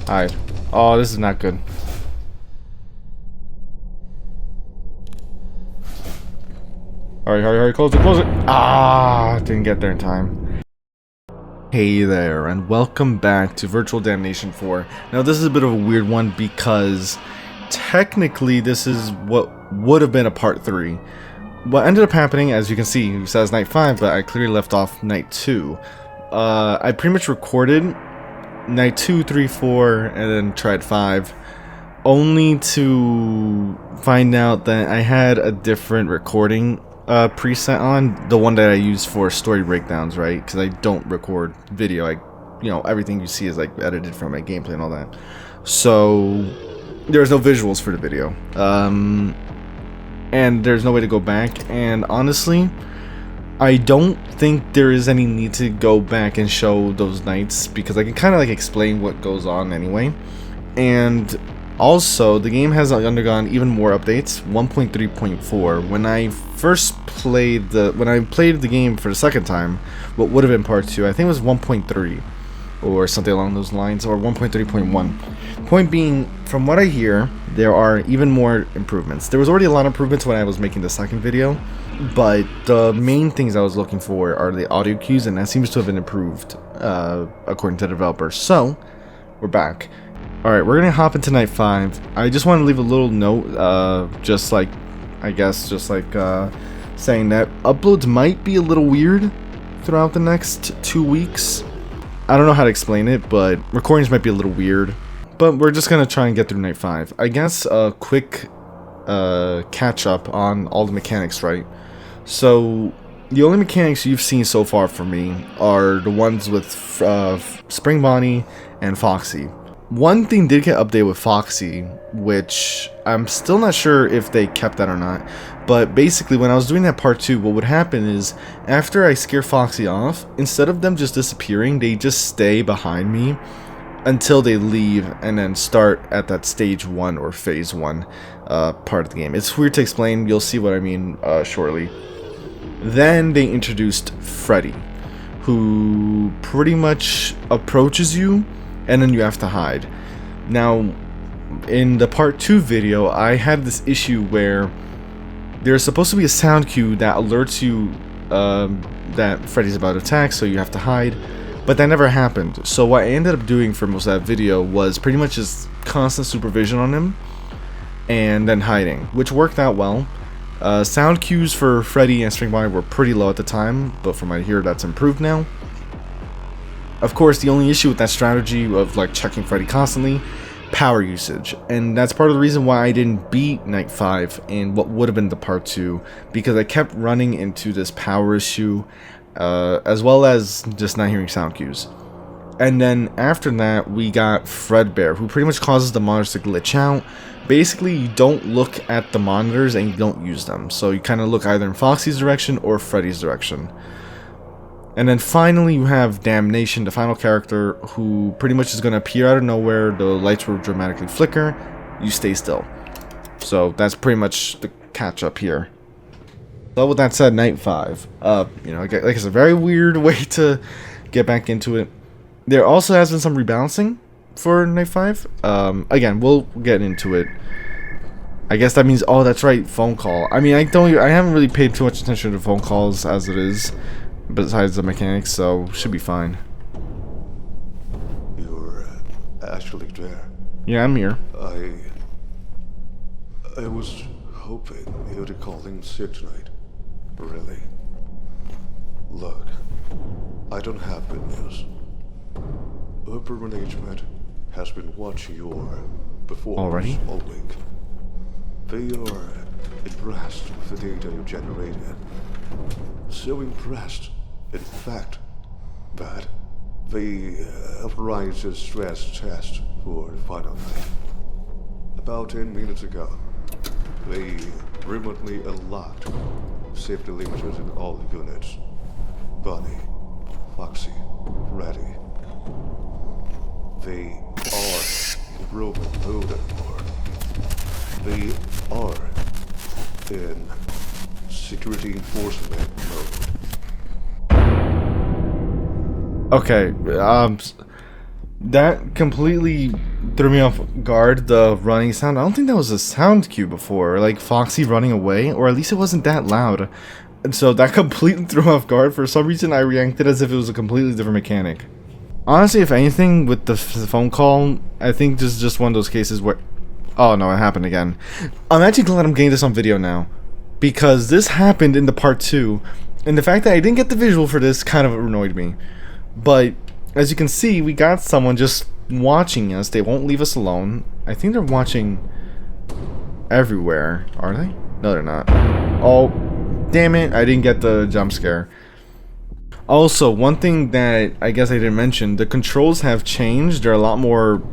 Hide. Oh, this is not good. Hurry, hurry, hurry, close it, close it! Ah, didn't get there in time. Hey there, and welcome back to Virtual Damnation 4. Now, this is a bit of a weird one because technically this is what would have been a part 3. What ended up happening, as you can see, it says night 5, but I clearly left off night 2. I pretty much recorded night 2, 3, 4, and then tried 5, only to find out that I had a different recording preset on, the one that I use for story breakdowns, right? Because I don't record video. Everything you see is like edited from my gameplay and all that. So there's no visuals for the video, and there's no way to go back. And honestly, I don't think there is any need to go back and show those nights because I can kind of like explain what goes on anyway. And also, the game has undergone even more updates. 1.3.4. When I played the game for the second time, what would have been part 2, I think it was 1.3 or something along those lines, or 1.3.1. Point being, from what I hear, there are even more improvements. There was already a lot of improvements when I was making the second video, but the main things I was looking for are the audio cues, and that seems to have been improved according to the developers. So, we're back. Alright, we're gonna hop into night 5. I just want to leave a little note, just like saying that uploads might be a little weird throughout the next 2 weeks. I don't know how to explain it, but recordings might be a little weird. But we're just gonna try and get through night 5. I guess a quick catch up on all the mechanics, right? So the only mechanics you've seen so far from me are the ones with Spring Bonnie and Foxy. One thing did get updated with Foxy, which I'm still not sure if they kept that or not. But basically, when I was doing that part 2, what would happen is, after I scare Foxy off, instead of them just disappearing, they just stay behind me until they leave and then start at that stage 1 or phase 1 part of the game. It's weird to explain, you'll see what I mean shortly. Then they introduced Freddy, who pretty much approaches you and then you have to hide. Now, in the part 2 video, I had this issue where there's supposed to be a sound cue that alerts you that Freddy's about to attack, so you have to hide, but that never happened. So what I ended up doing for most of that video was pretty much just constant supervision on him and then hiding, which worked out well. Sound cues for Freddy and Spring Bonnie were pretty low at the time, but from what I hear, that's improved now. Of course, the only issue with that strategy of like checking Freddy constantly, power usage, and that's part of the reason why I didn't beat night 5 in what would have been the part 2, because I kept running into this power issue, as well as just not hearing sound cues. And then after that, we got Fredbear, who pretty much causes the monitors to glitch out. Basically, you don't look at the monitors and you don't use them, so you kind of look either in Foxy's direction or Freddy's direction. And then finally you have Damnation, the final character, who pretty much is going to appear out of nowhere. The lights will dramatically flicker, you stay still. So that's pretty much the catch up here. So with that said, night 5, like it's a very weird way to get back into it. There also has been some rebalancing for night 5. Again, we'll get into it. I guess that means, oh, that's right, phone call. I mean, I haven't really paid too much attention to phone calls as it is, besides the mechanics, so should be fine. You're actually there. Yeah, I'm here. I was hoping you'd call in sick tonight. Really. Look, I don't have good news. Upper management has been watching your performance all week. They are impressed with the data you generated. So impressed, in fact, that they authorized a stress test for the final night. About 10 minutes ago, they remotely unlocked safety limiters in all units. Bonnie, Foxy, Freddy. They are in robot mode anymore. They are in security enforcement mode. Okay, that completely threw me off guard, the running sound. I don't think that was a sound cue before, like Foxy running away, or at least it wasn't that loud. And so that completely threw me off guard. For some reason, I reacted as if it was a completely different mechanic. Honestly, if anything, with the phone call, I think this is just one of those cases where... Oh no, it happened again. I'm actually glad I'm getting this on video now, because this happened in the part 2, and the fact that I didn't get the visual for this kind of annoyed me. But as you can see, we got someone just watching us. They won't leave us alone. I think they're watching everywhere. Are they? No, they're not. Oh, damn it. I didn't get the jump scare. Also, one thing that I guess I didn't mention, the controls have changed. They're a lot more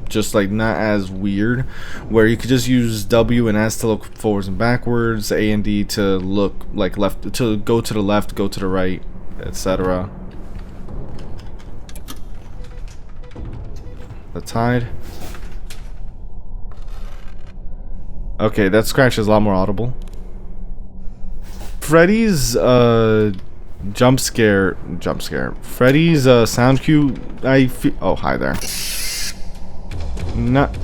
just like not as weird, where you could just use W and S to look forwards and backwards, A and D to look like left, to go to the left, go to the right, etc. The tide. Okay, that scratch is a lot more audible. Freddy's jump scare. Freddy's sound cue. Oh, hi there. Not.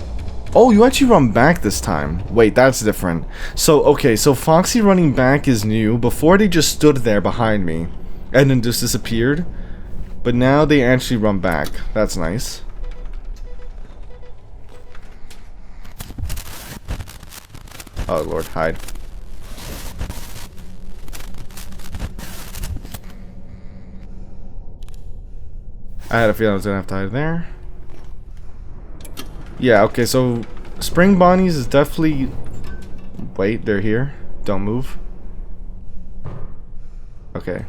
Oh, you actually run back this time. Wait, that's different. So, okay, so Foxy running back is new. Before they just stood there behind me and then just disappeared. But now they actually run back. That's nice. Oh, Lord, hide. I had a feeling I was gonna have to hide there. Yeah, okay, so Spring Bonnies is definitely... Wait, they're here. Don't move. Okay.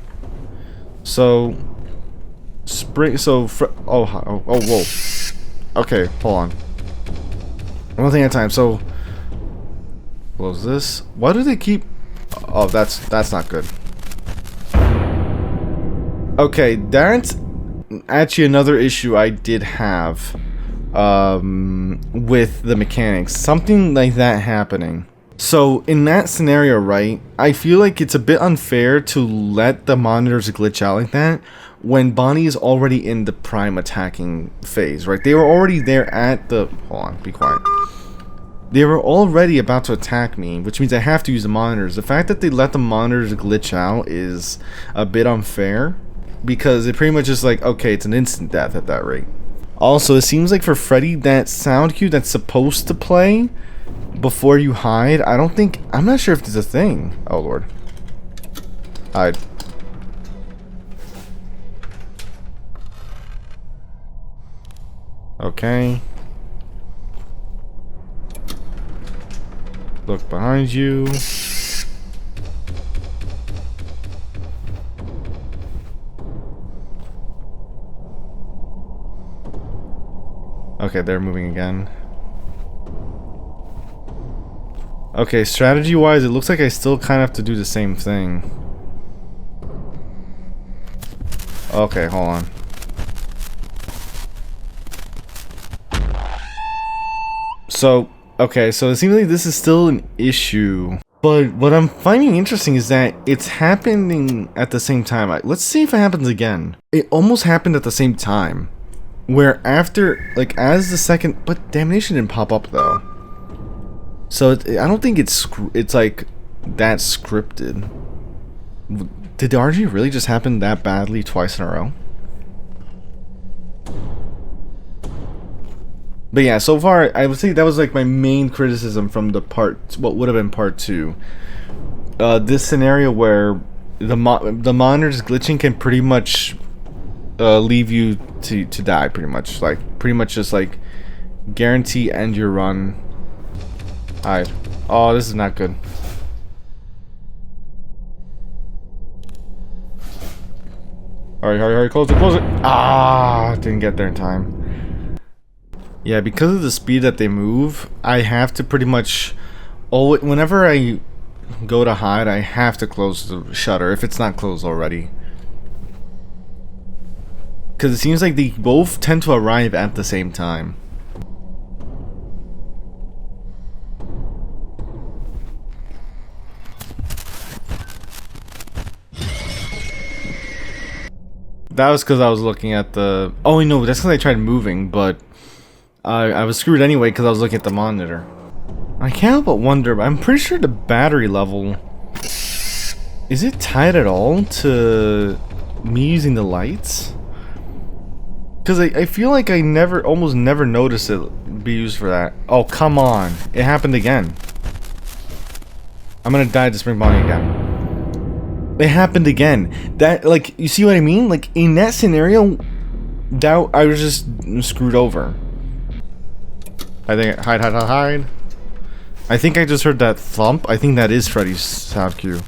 So... Spring... So... Oh, whoa. Okay, hold on. One thing at a time, so... Close this. Why do they keep... Oh, that's not good. Okay, that's actually another issue I did have with the mechanics. Something like that happening. So in that scenario, right, I feel like it's a bit unfair to let the monitors glitch out like that when Bonnie is already in the prime attacking phase, right? They were already there at the... Hold on, be quiet. They were already about to attack me, which means I have to use the monitors. The fact that they let the monitors glitch out is a bit unfair, because it pretty much is like, okay, it's an instant death at that rate. Also, it seems like for Freddy, that sound cue that's supposed to play before you hide, I'm not sure if it's a thing. Oh, Lord. Hide. Okay. Look behind you. Okay, they're moving again. Okay, strategy-wise, it looks like I still kind of have to do the same thing. Okay, hold on. So, okay, so it seems like this is still an issue. But what I'm finding interesting is that it's happening at the same time. Let's see if it happens again. It almost happened at the same time. Where after, like, as the second... But Damnation didn't pop up, though. So, I don't think it's like, that scripted. Did the RG really just happen that badly twice in a row? But yeah, so far, I would say that was, like, my main criticism from the what would have been part 2. This scenario where the monitors glitching can pretty much... leave you to die, pretty much. Like, pretty much just like guarantee end your run. Alright. Oh, this is not good. Alright, hurry, close it. Ah, didn't get there in time. Yeah, because of the speed that they move, I have to pretty much... whenever I go to hide, I have to close the shutter if it's not closed already. Because it seems like they both tend to arrive at the same time. That was because I was looking at the... Oh, no, that's because I tried moving, but... I was screwed anyway because I was looking at the monitor. I can't help but wonder, I'm pretty sure the battery level... Is it tied at all to me using the lights? Because I feel like I almost never noticed it be used for that. Oh, come on. It happened again. I'm gonna die to Spring Bonnie again. It happened again. That, like, you see what I mean? Like, in that scenario, I was just screwed over. I think, hide. I think I just heard that thump. I think that is Freddy's sound cue.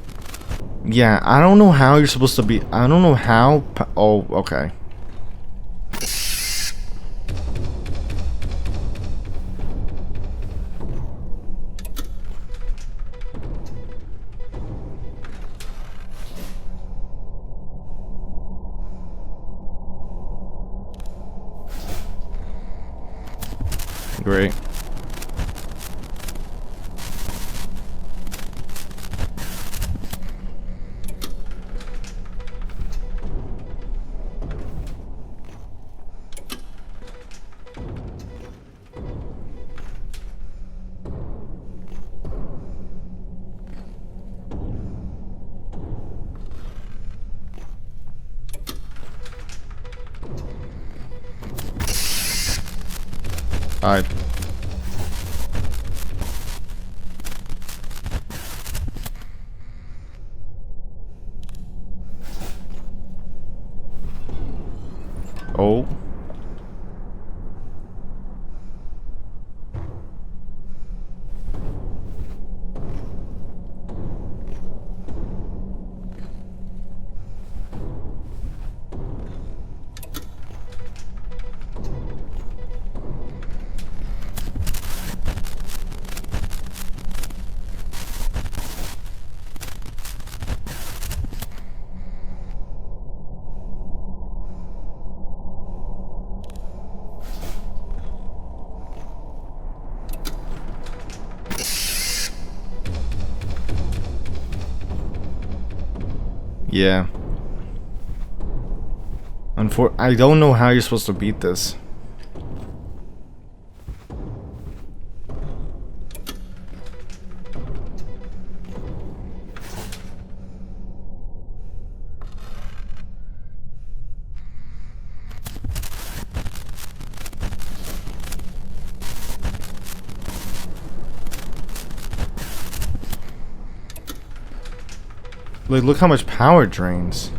Yeah, I don't know how you're supposed to be. I don't know how. Oh, okay. Great. Hide. Oh. Yeah. I don't know how you're supposed to beat this. Like, look how much power it drains.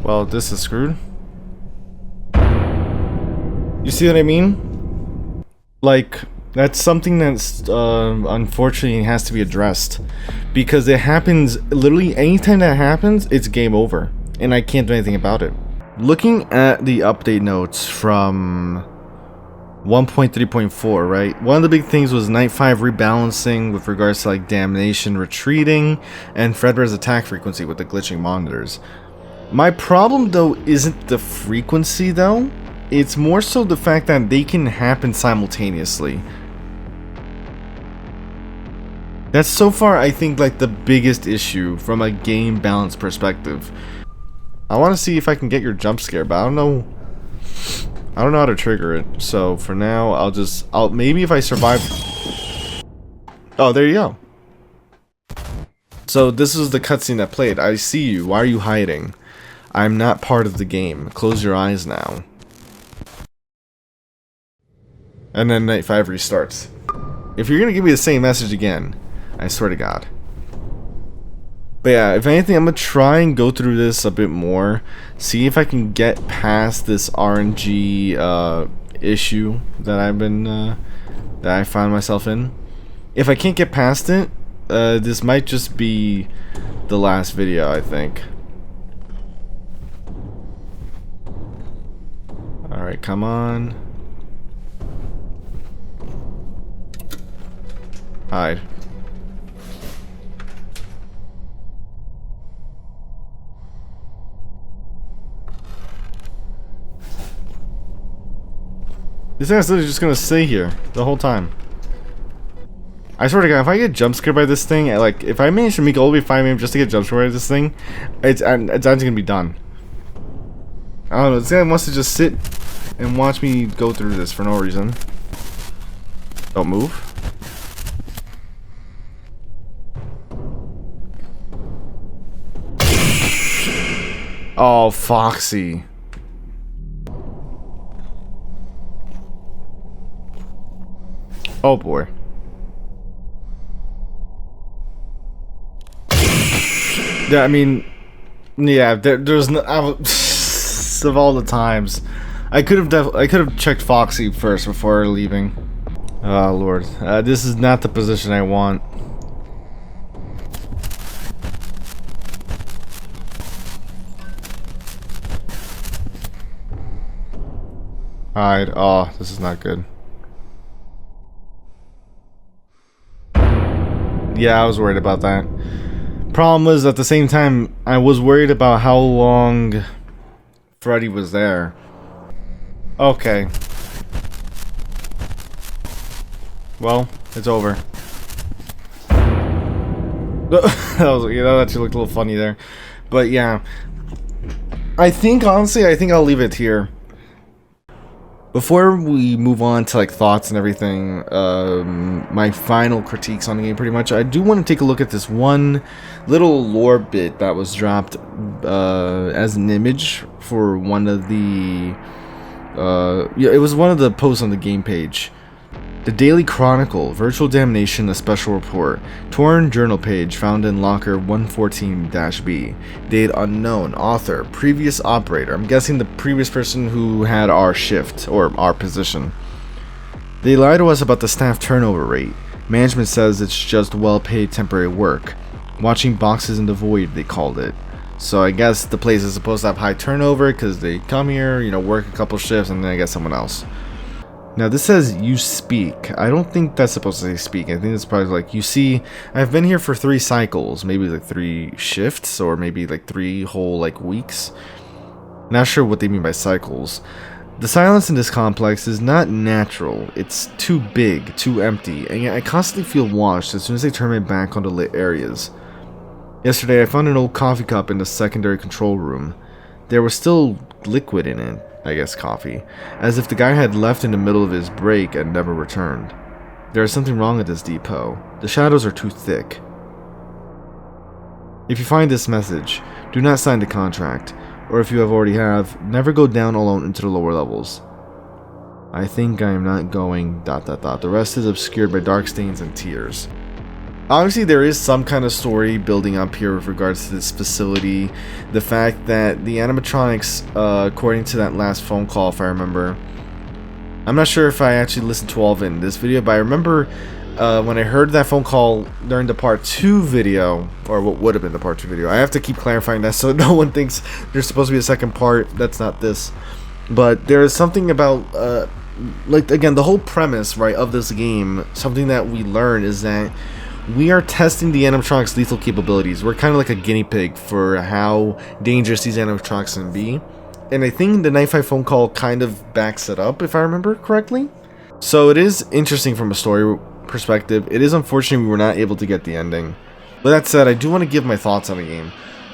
Well, this is screwed. You see what I mean? Like, that's something that's unfortunately has to be addressed. Because it happens, literally anytime that happens, it's game over. And I can't do anything about it. Looking at the update notes from 1.3.4, right? One of the big things was Night 5 rebalancing with regards to like Damnation retreating and Fredbear's attack frequency with the glitching monitors. My problem though isn't the frequency though, it's more so the fact that they can happen simultaneously. That's so far I think like the biggest issue from a game balance perspective. I want to see if I can get your jump scare, but I don't know how to trigger it. So for now, I'll maybe if I survive. Oh, there you go. So this is the cutscene that played. I see you. Why are you hiding? I'm not part of the game. Close your eyes now. And then Night 5 restarts. If you're gonna give me the same message again, I swear to God. But yeah, if anything, I'm gonna try and go through this a bit more. See if I can get past this RNG issue that I found myself in. If I can't get past it, this might just be the last video, I think. Alright, come on. Hide. This guy's literally just gonna stay here the whole time. I swear to God, if I get jump scared by this thing, like, if I manage to make it all the way 5 a.m. just to get jump scared by this thing, it's actually gonna be done. I don't know, this guy wants to just sit and watch me go through this for no reason. Don't move. Oh, Foxy. Oh boy. Yeah, I mean, yeah, there's no, of all the times, I could have checked Foxy first before leaving. Oh Lord, this is not the position I want. Alright, oh, this is not good. Yeah, I was worried about that. Problem was, at the same time, I was worried about how long Freddy was there. Okay. Well, it's over. That actually looked a little funny there. But yeah. Honestly, I think I'll leave it here. Before we move on to like thoughts and everything, my final critiques on the game pretty much, I do want to take a look at this one little lore bit that was dropped as an image for one of the, yeah, it was one of the posts on the game page. The Daily Chronicle, Virtual Damnation, a special report. Torn journal page found in locker 114-B. Date unknown. Author, previous operator. I'm guessing the previous person who had our shift, or our position. They lie to us about the staff turnover rate. Management says it's just well-paid temporary work. Watching boxes in the void, they called it. So I guess the place is supposed to have high turnover because they come here, you know, work a couple shifts, and then I get someone else. Now this says you speak. I don't think that's supposed to say speak. I think it's probably like, you see, I've been here for 3 cycles, maybe like 3 shifts, or maybe like 3 whole like weeks. Not sure what they mean by cycles. The silence in this complex is not natural. It's too big, too empty, and yet I constantly feel watched as soon as I turn my back on the lit areas. Yesterday I found an old coffee cup in the secondary control room. There was still liquid in it. I guess coffee, as if the guy had left in the middle of his break and never returned. There is something wrong at this depot. The shadows are too thick. If you find this message, do not sign the contract, or if you already have, never go down alone into the lower levels. I think I am not going ... The rest is obscured by dark stains and tears. Obviously, there is some kind of story building up here with regards to this facility. The fact that the animatronics, according to that last phone call, if I remember, I'm not sure if I actually listened to all of it in this video, but I remember when I heard that phone call during the part 2 video, or what would have been the part 2 video. I have to keep clarifying that so no one thinks there's supposed to be a second part. That's not this. But there is something about, like, again, the whole premise, right, of this game, something that we learn is that we are testing the animatronics' lethal capabilities. We're kind of like a guinea pig for how dangerous these animatronics can be. And I think the Night 5 phone call kind of backs it up, if I remember correctly. So it is interesting from a story perspective. It is unfortunate we were not able to get the ending. But that said, I do want to give my thoughts on the game.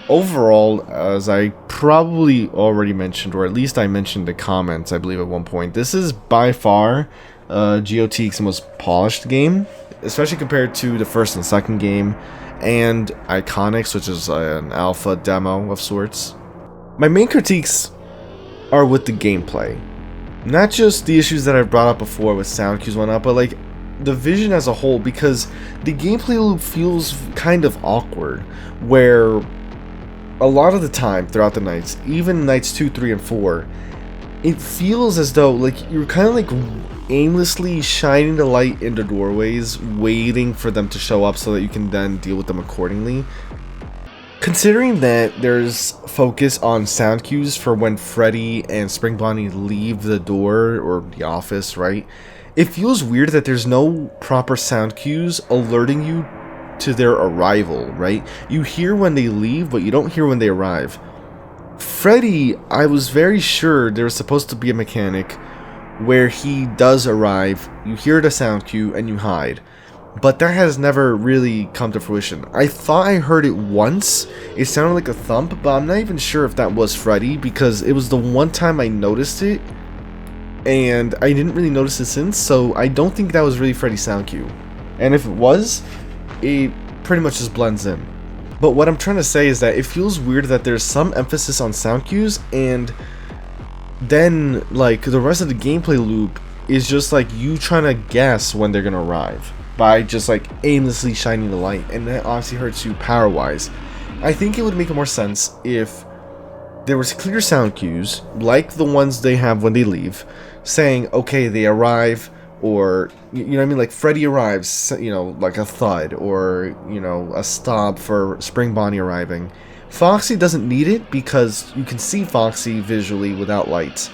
Overall, as I probably already mentioned, or at least I mentioned in the comments, I believe at one point, this is by far GOT's most polished game, especially compared to the first and second game, and Iconics, which is an alpha demo of sorts. My main critiques are with the gameplay. Not just the issues that I've brought up before with sound cues and whatnot, but like the vision as a whole, because the gameplay loop feels kind of awkward, where a lot of the time throughout the nights, even nights 2, 3, and 4, it feels as though like you're kind of like aimlessly shining the light into doorways, waiting for them to show up so that you can then deal with them accordingly. Considering that there's focus on sound cues for when Freddy and Spring Bonnie leave the door or the office, right? It feels weird that there's no proper sound cues alerting you to their arrival, right? You hear when they leave, but you don't hear when they arrive. Freddy, I was very sure there was supposed to be a mechanic where he does arrive, you hear the sound cue, and you hide. but that has never really come to fruition. I thought I heard it once. It sounded like a thump, but I'm not even sure if that was Freddy, because it was the one time I noticed it, and I didn't really notice it since, so I don't think that was really Freddy's sound cue. And if it was, it pretty much just blends in. But what I'm trying to say is that it feels weird that there's some emphasis on sound cues, and then like the rest of the gameplay loop is just like you trying to guess when they're gonna arrive by just like aimlessly shining the light, and that obviously hurts you power wise. I think it would make more sense if there was clear sound cues like the ones they have when they leave, saying okay, they arrive, or you know what I mean, like Freddy arrives, you know, like a thud, or you know, a stop for Spring Bonnie arriving. Foxy doesn't need it because you can see Foxy visually without lights.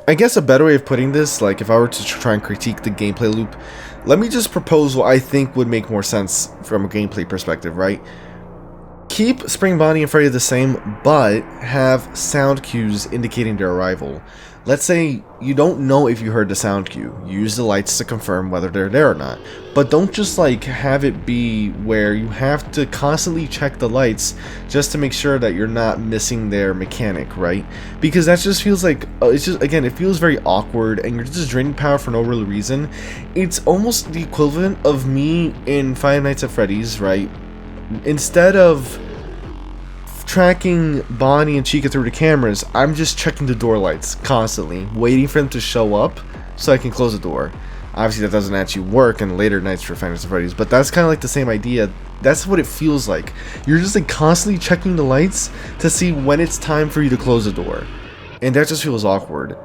I guess a better way of putting this, like if I were to try and critique the gameplay loop, let me just propose what I think would make more sense from a gameplay perspective, right? Keep Spring Bonnie and Freddy the same, but have sound cues indicating their arrival. Let's say you don't know if you heard the sound cue. Use the lights to confirm whether they're there or not. But don't just like have it be where you have to constantly check the lights just to make sure that you're not missing their mechanic, right? Because that just feels like, it's just, again, it feels very awkward and you're just draining power for no real reason. It's almost the equivalent of me in Five Nights at Freddy's, right? Instead of tracking Bonnie and Chica through the cameras, I'm just checking the door lights constantly, waiting for them to show up so I can close the door. Obviously that doesn't actually work in later nights for Five Nights at Freddy's, but that's kind of like the same idea. That's what it feels like. You're just like constantly checking the lights to see when it's time for you to close the door, and that just feels awkward.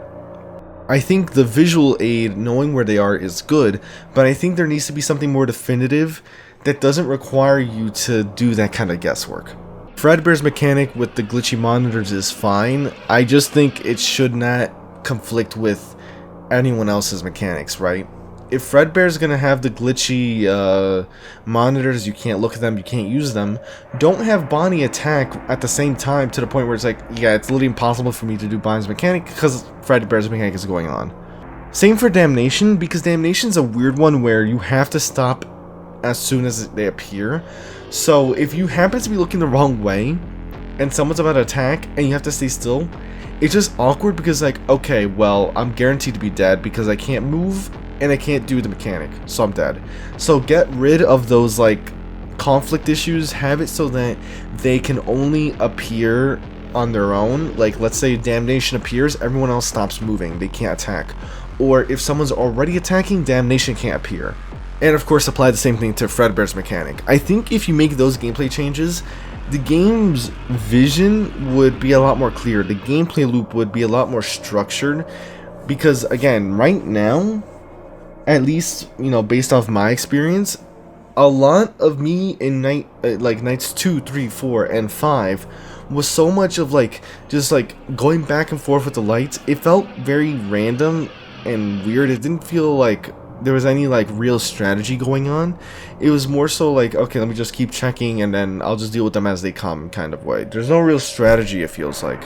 I think the visual aid, knowing where they are, is good, but I think there needs to be something more definitive that doesn't require you to do that kind of guesswork. Fredbear's mechanic with the glitchy monitors is fine. I just think it should not conflict with anyone else's mechanics, right? If Fredbear's gonna have the glitchy monitors, you can't look at them, you can't use them, don't have Bonnie attack at the same time to the point where it's like, yeah, it's literally impossible for me to do Bonnie's mechanic because Fredbear's mechanic is going on. Same for Damnation, because Damnation's a weird one where you have to stop as soon as they appear. So if you happen to be looking the wrong way and someone's about to attack and you have to stay still, it's just awkward because like, okay, well, I'm guaranteed to be dead because I can't move and I can't do the mechanic, so I'm dead. So get rid of those like conflict issues, have it so that they can only appear on their own. Like let's say Damnation appears, everyone else stops moving, they can't attack. Or if someone's already attacking, Damnation can't appear. And of course apply the same thing to Fredbear's mechanic. I think if you make those gameplay changes, the game's vision would be a lot more clear. The gameplay loop would be a lot more structured. Because again, right now, at least, you know, based off my experience, a lot of me in nights 2, 3, 4, and 5 was so much of like, just like going back and forth with the lights. It felt very random and weird. It didn't feel like there was any like real strategy going on. It was more so like, okay, let me just keep checking and then I'll just deal with them as they come kind of way. There's no real strategy, it feels like.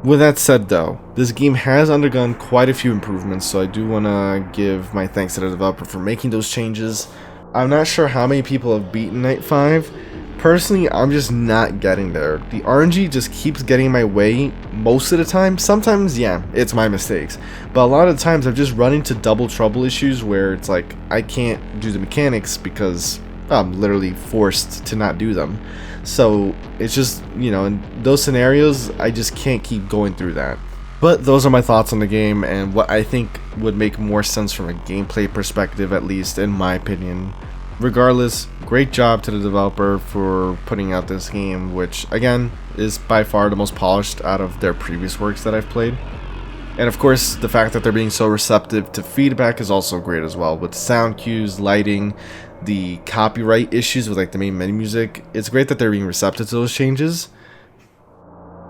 With that said though, this game has undergone quite a few improvements, so I do want to give my thanks to the developer for making those changes. I'm not sure how many people have beaten Night 5. Personally, I'm just not getting there. The RNG just keeps getting in my way most of the time. Sometimes, yeah, it's my mistakes. But a lot of the times I've just run into double trouble issues where it's like, I can't do the mechanics because I'm literally forced to not do them. So it's just, you know, in those scenarios, I just can't keep going through that. But those are my thoughts on the game and what I think would make more sense from a gameplay perspective, at least in my opinion. Regardless, great job to the developer for putting out this game, which again is by far the most polished out of their previous works that I've played. And of course, the fact that they're being so receptive to feedback is also great as well, with sound cues, lighting, the copyright issues with like the main menu music. It's great that they're being receptive to those changes.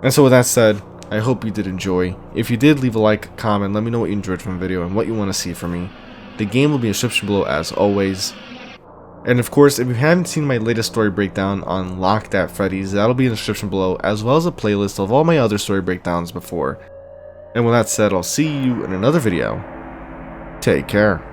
And so with that said, I hope you did enjoy. If you did, leave a like, comment, let me know what you enjoyed from the video and what you want to see from me. The game will be in the description below as always. And of course, if you haven't seen my latest story breakdown on Locked at Freddy's, that'll be in the description below, as well as a playlist of all my other story breakdowns before. And with that said, I'll see you in another video. Take care.